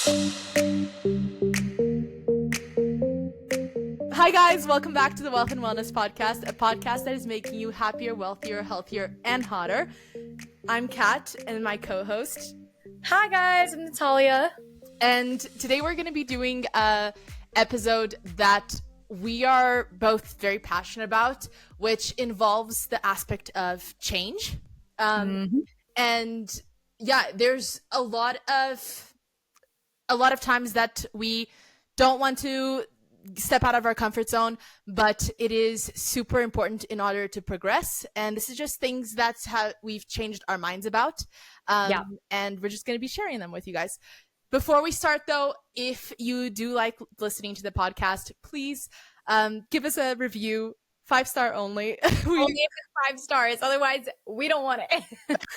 Hi guys, welcome back to the Wealth and Wellness Podcast, a podcast that is making you happier, wealthier, healthier, and hotter. I'm Kat and my co-host. Hi guys, I'm Natalia. And today we're going to be doing a episode that we are both very passionate about, which involves the aspect of change. And yeah, there's a lot of times that we don't want to step out of our comfort zone, but it is super important in order to progress. And this is just things that's how we've changed our minds about. And we're just going to be sharing them with you guys. Before we start though, if you do like listening to the podcast, please give us a review. 5-star only. Only if it's 5 stars. Otherwise, we don't want it.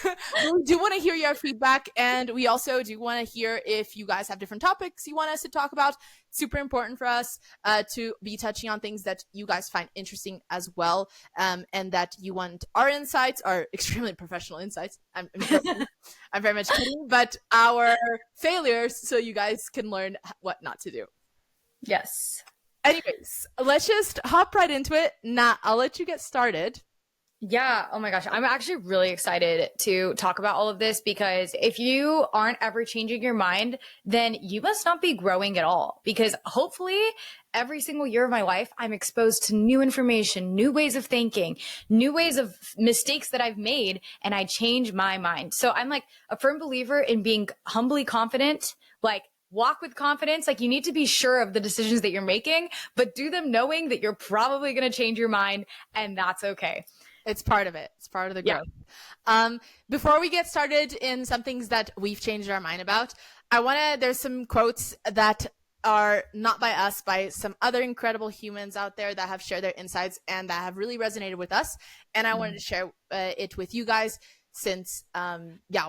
We do want to hear your feedback, and we also do want to hear if you guys have different topics you want us to talk about. It's super important for us to be touching on things that you guys find interesting as well, and that you want our insights, our extremely professional insights. I'm very much kidding, but our failures, so you guys can learn what not to do. Yes. Anyways, let's just hop right into it. Nat, I'll let you get started. Yeah. Oh my gosh. I'm actually really excited to talk about all of this because if you aren't ever changing your mind, then you must not be growing at all. Because hopefully every single year of my life, I'm exposed to new information, new ways of thinking, new ways of mistakes that I've made, and I change my mind. So I'm like a firm believer in being humbly confident, like walk with confidence. Like you need to be sure of the decisions that you're making, but do them knowing that you're probably going to change your mind, and that's okay. It's part of it. It's part of the growth. Before we get started in some things that we've changed our mind about, there's some quotes that are not by us, by some other incredible humans out there that have shared their insights and that have really resonated with us. And I wanted to share it with you guys since,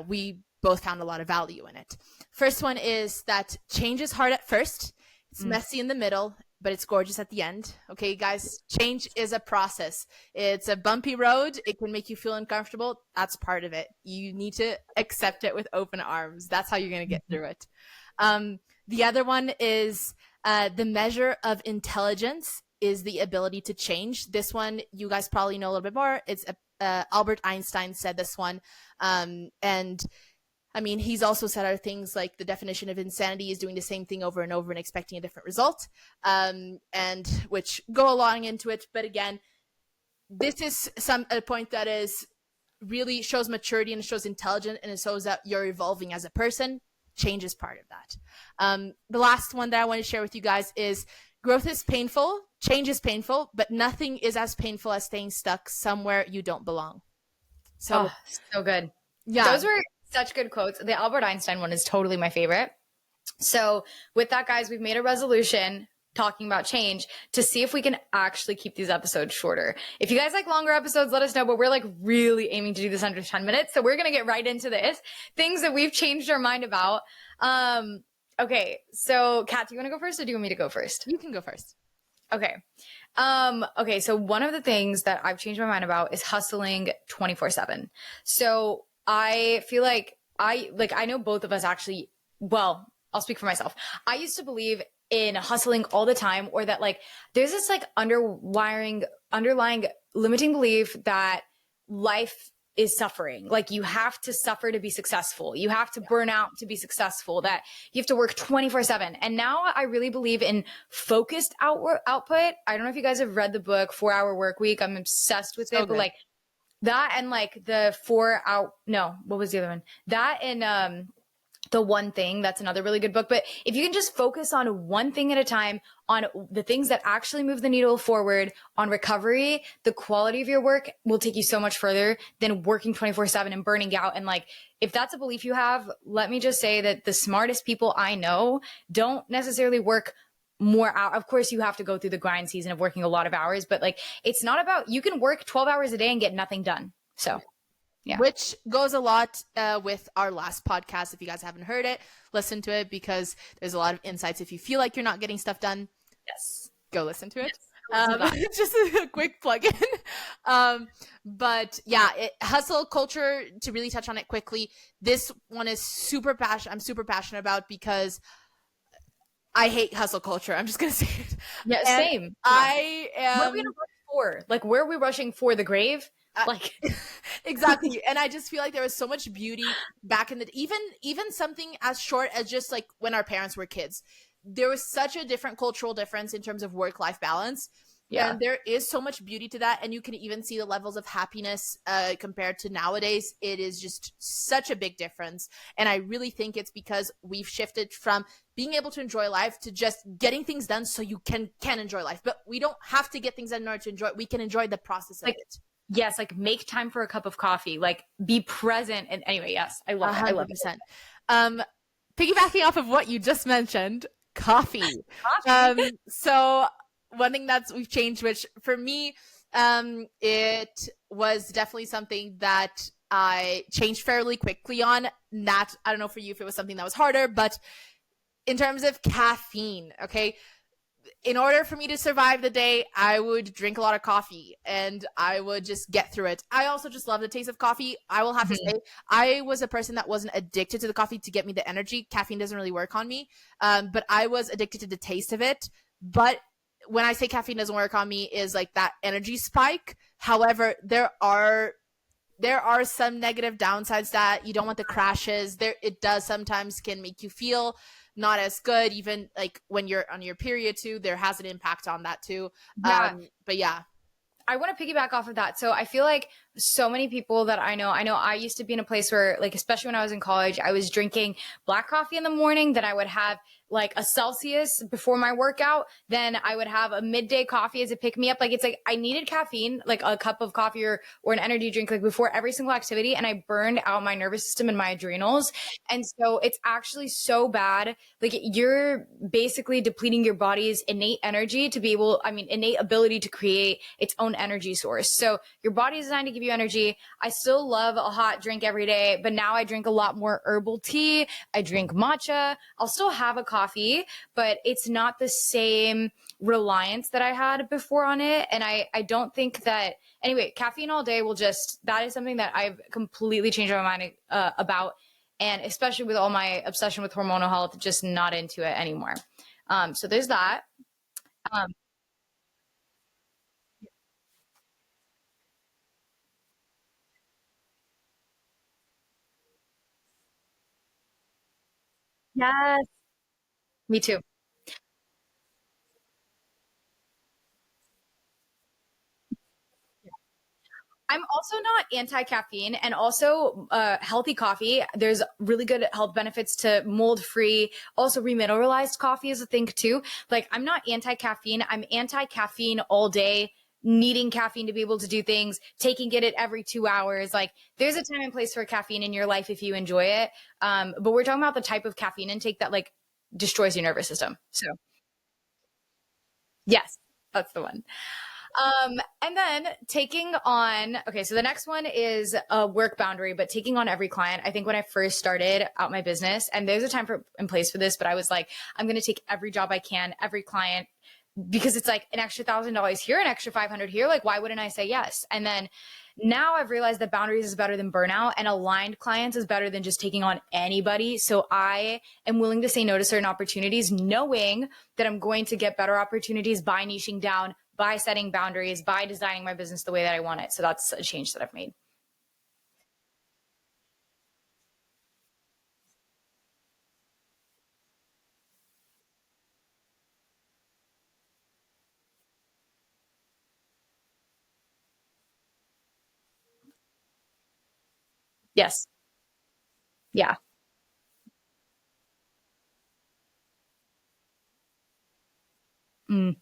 we both found a lot of value in it. First one is that change is hard at first. It's messy in the middle, but it's gorgeous at the end. Okay, guys, change is a process. It's a bumpy road. It can make you feel uncomfortable. That's part of it. You need to accept it with open arms. That's how you're going to get through it. The other one is the measure of intelligence is the ability to change. This one, you guys probably know a little bit more. It's Albert Einstein said this one. And I mean, he's also said other things like the definition of insanity is doing the same thing over and over and expecting a different result, and which go along into it. But again, this is a point that is really shows maturity and shows intelligence and it shows that you're evolving as a person. Change is part of that. The last one that I want to share with you guys is growth is painful, change is painful, but nothing is as painful as staying stuck somewhere you don't belong. So good. Yeah. Those were such good quotes. The Albert Einstein one is totally my favorite. So with that, guys, we've made a resolution talking about change to see if we can actually keep these episodes shorter. If you guys like longer episodes, let us know, but we're like really aiming to do this under 10 minutes. So we're going to get right into this. Things that we've changed our mind about. Okay. So Kat, do you want to go first or do you want me to go first? You can go first. Okay. Okay. So one of the things that I've changed my mind about is hustling 24/7. So I feel like I know both of us actually, well, I'll speak for myself. I used to believe in hustling all the time, or that like there's this like underlying limiting belief that life is suffering. Like you have to suffer to be successful. You have to burn out to be successful, that you have to work 24/7. And now I really believe in focused output. I don't know if you guys have read the book 4-Hour Work Week. I'm obsessed with it, but like that and like the what was the other one? That and The One Thing, that's another really good book. But if you can just focus on one thing at a time, on the things that actually move the needle forward, on recovery, the quality of your work will take you so much further than working 24/7 and burning out. And like, if that's a belief you have, let me just say that the smartest people I know don't necessarily work more out. Of course, you have to go through the grind season of working a lot of hours, but like, it's not about, you can work 12 hours a day and get nothing done. So yeah. Which goes a lot with our last podcast. If you guys haven't heard it, listen to it because there's a lot of insights. If you feel like you're not getting stuff done, yes, go listen to it. Yes, just a quick plug-in. But yeah, hustle culture, to really touch on it quickly, this one is I'm super passionate about because I hate hustle culture. I'm just gonna say it. Yeah, And same. Yeah. I What are we am gonna rush for? Like, where are we rushing for the grave? uh, Like, exactly. And I just feel like there was so much beauty back in the even something as short as just like when our parents were kids. There was such a different cultural difference in terms of work life balance. yeah. And there is so much beauty to that. And you can even see the levels of happiness compared to nowadays. It is just such a big difference. And I really think it's because we've shifted from being able to enjoy life to just getting things done so you can enjoy life. But we don't have to get things done in order to enjoy it. We can enjoy the process of Like, it. yes, like make time for a cup of coffee. Like, be present. And anyway, yes, I love A it. I love hundred it. percent. Um, piggybacking off of what you just mentioned, coffee. Coffee. So one thing that's we've changed, which for me, it was definitely something that I changed fairly quickly on. Not, I don't know for you if it was something that was harder, but in terms of caffeine, okay, in order for me to survive the day, I would drink a lot of coffee and I would just get through it. I also just love the taste of coffee. I will have to Mhm. say, I was a person that wasn't addicted to the coffee to get me the energy. Caffeine doesn't really work on me, but I was addicted to the taste of it. But when I say caffeine doesn't work on me, is like that energy spike. However, there are some negative downsides that you don't want the crashes there. It does sometimes can make you feel not as good, even like when you're on your period too. There has an impact on that too. Yeah. But yeah. I want to piggyback off of that. So I feel like so many people that I know I used to be in a place where, like, especially when I was in college, I was drinking black coffee in the morning. Then I would have like a Celsius before my workout. Then I would have a midday coffee as a pick me up. Like, it's like I needed caffeine, like a cup of coffee or an energy drink, like before every single activity. And I burned out my nervous system and my adrenals. And so it's actually so bad. Like, you're basically depleting your body's innate energy to be able, I mean, innate ability to create its own energy source. So your body is designed to give you energy. I still love a hot drink every day, but now I drink a lot more herbal tea. I drink matcha. I'll still have a coffee, but it's not the same reliance that I had before on it. And I don't think that, anyway, caffeine all day will just, that is something that I've completely changed my mind about. And especially with all my obsession with hormonal health, just not into it anymore. So there's that. Um, yes, me too. I'm also not anti caffeine, and also healthy coffee. There's really good health benefits to mold free. Also, remineralized coffee is a thing too. Like, I'm not anti caffeine. I'm anti caffeine all day. Needing caffeine to be able to do things, taking it at every 2 hours. Like, there's a time and place for caffeine in your life if you enjoy it. But we're talking about the type of caffeine intake that like destroys your nervous system. So yes, that's the one. And then taking on, okay, so the next one is a work boundary, but taking on every client. I think when I first started out my business, and there's a time for in place for this, but I was like, I'm going to take every job I can, every client, because it's like an extra $1,000 here, an extra 500 here. Like, why wouldn't I say yes? And then now I've realized that boundaries is better than burnout, and aligned clients is better than just taking on anybody. So I am willing to say no to certain opportunities, knowing that I'm going to get better opportunities by niching down, by setting boundaries, by designing my business the way that I want it. So that's a change that I've made. Yes. Yeah. Mm.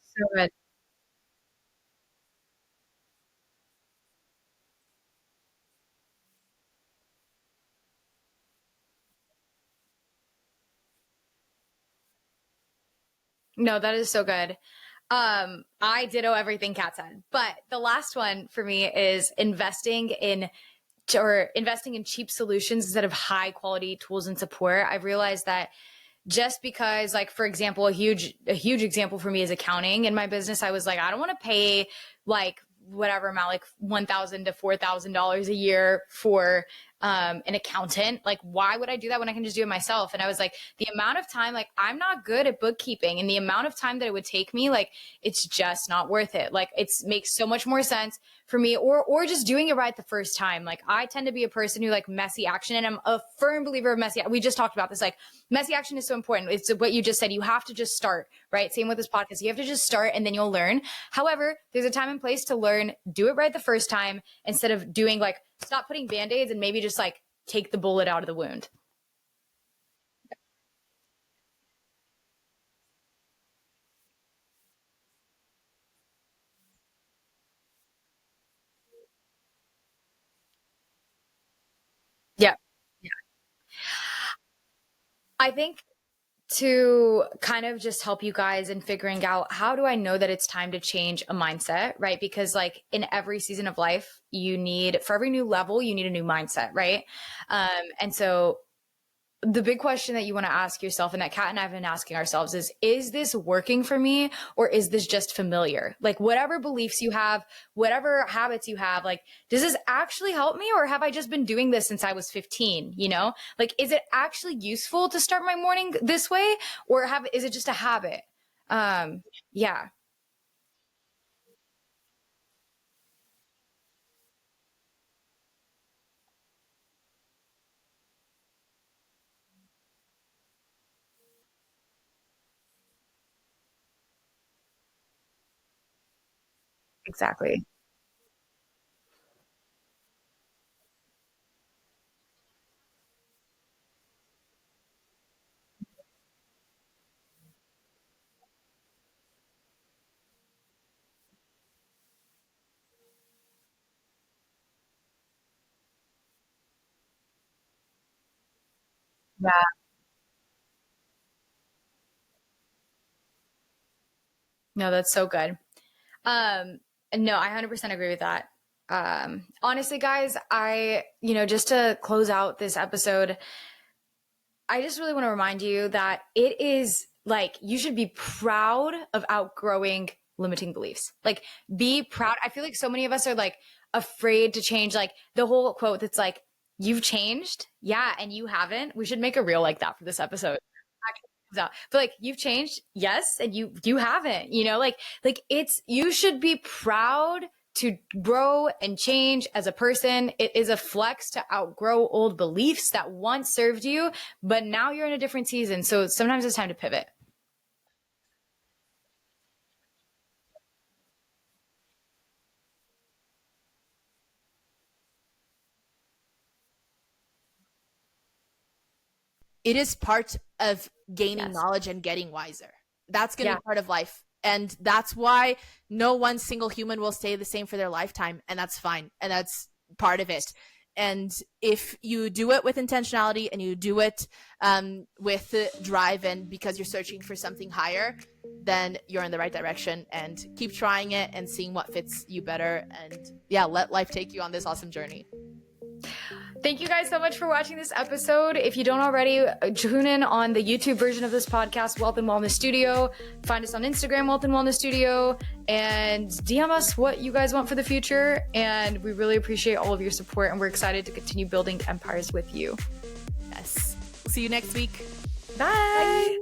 So good. No, that is so good. I ditto everything Kat said, but the last one for me is investing in cheap solutions instead of high quality tools and support. I've realized that just because, like, for example, a huge example for me is accounting in my business. I was like, I don't want to pay like whatever amount, like $1,000 to $4,000 a year for an accountant. Like, why would I do that when I can just do it myself? And I was like, the amount of time, like, I'm not good at bookkeeping, and the amount of time that it would take me, like, it's just not worth it. Like, it makes so much more sense for me, or just doing it right the first time. Like, I tend to be a person who like messy action, and I'm a firm believer of messy. We just talked about this. Like, messy action is so important. It's what you just said. You have to just start, right? Same with this podcast. You have to just start, and then you'll learn. However, there's a time and place to learn. Do it right the first time instead of doing like, stop putting band-aids and maybe just like take the bullet out of the wound. Yeah. Yeah. I think to kind of just help you guys in figuring out, how do I know that it's time to change a mindset, right? Because like in every season of life, for every new level, you need a new mindset, right? And so the big question that you want to ask yourself, and that Kat and I have been asking ourselves, is this working for me, or is this just familiar? Like, whatever beliefs you have, whatever habits you have, like, does this actually help me, or have I just been doing this since I was 15? You know, like, is it actually useful to start my morning this way, or is it just a habit? Yeah, exactly. Yeah, no, that's so good. Um, no, I 100% agree with that. Honestly, guys, just to close out this episode, I just really want to remind you that it is like, you should be proud of outgrowing limiting beliefs. Like, be proud. I feel like so many of us are like afraid to change. Like, the whole quote that's like, you've changed. Yeah. And you haven't. We should make a reel like that for this episode. Actually, comes out. But like, you've changed. Yes. And you haven't, you should be proud to grow and change as a person. It is a flex to outgrow old beliefs that once served you, but now you're in a different season. So sometimes it's time to pivot. It is part of gaining Yes. knowledge and getting wiser. That's going to Yeah. be part of life. And that's why no one single human will stay the same for their lifetime. And that's fine. And that's part of it. And if you do it with intentionality, and you do it with drive, and because you're searching for something higher, then you're in the right direction. And keep trying it and seeing what fits you better. And yeah, let life take you on this awesome journey. Thank you guys so much for watching this episode. If you don't already, tune in on the YouTube version of this podcast, Wealth and Wellness Studio. Find us on Instagram, Wealth and Wellness Studio, and DM us what you guys want for the future. And we really appreciate all of your support, and we're excited to continue building empires with you. Yes. We'll see you next week. Bye.